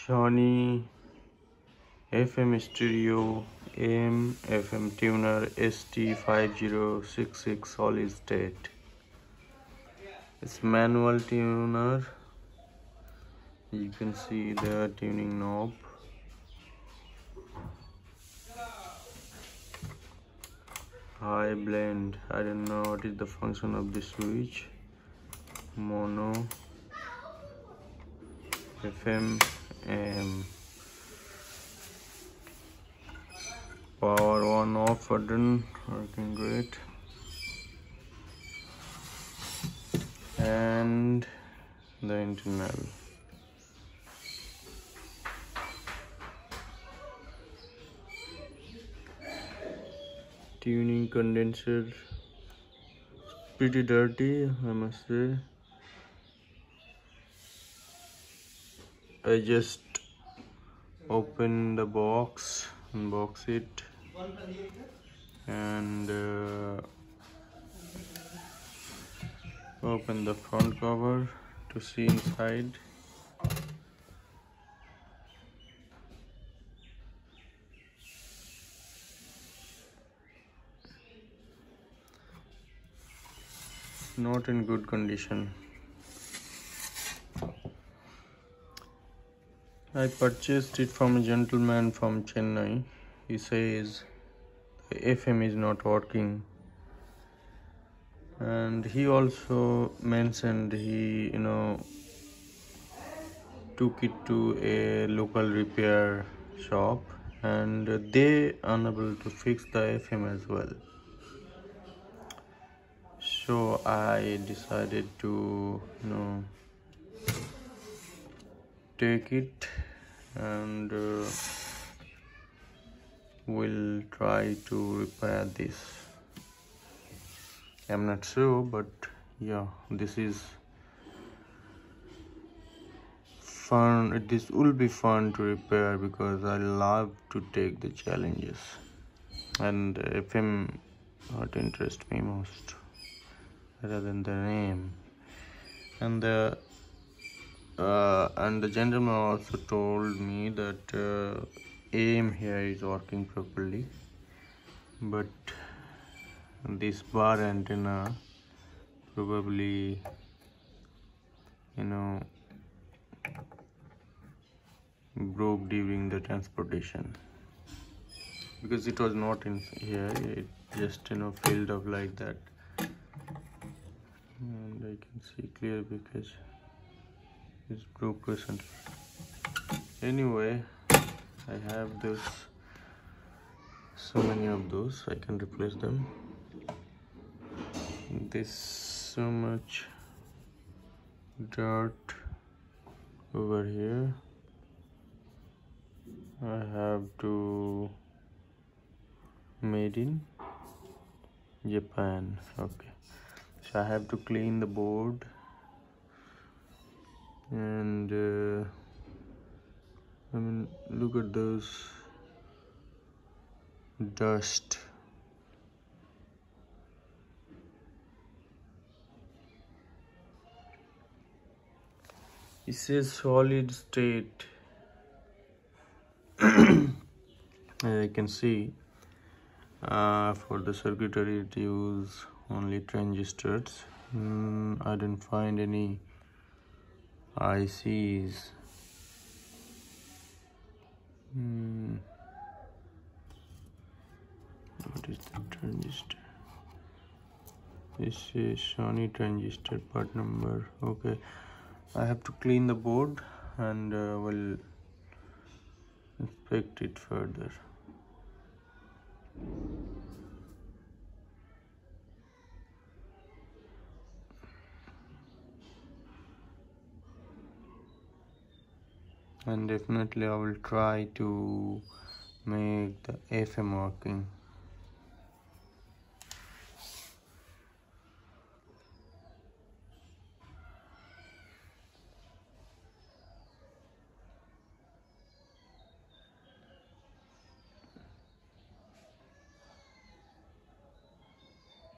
Sony FM stereo AM FM tuner ST5066 solid state. It's manual tuner. You can see the tuning knob. High blend. I don't know what is the function of the switch. Mono, FM, AM. Power on off button working great. And the internal. Tuning condenser. Pretty dirty, I must say. I just open the box, unbox it, and open the front cover to see inside. Not in good condition. I purchased it from a gentleman from Chennai. He says the FM is not working, and he also mentioned he took it to a local repair shop and they unable to fix the FM as well. So I decided to take it and will try to repair this. I'm not sure, but yeah, this is fun. This will be fun to repair because I love to take the challenges, and FM what interests me most rather than the name. And the gentleman also told me that AM here is working properly, but this bar antenna probably broke during the transportation, because it was not in here, it just filled up like that, and I can see clear because it's broke recently. Anyway, I have this, so many of those, I can replace them. This so much dirt over here. I have to made in Japan. Okay, so I have to clean the board, and look at those dust. It says solid state. As I can see, for the circuitry it use only transistors. I didn't find any ICs. What is the transistor? This is Sony transistor part number. Okay, I have to clean the board and will inspect it further. And definitely I will try to make the FM working.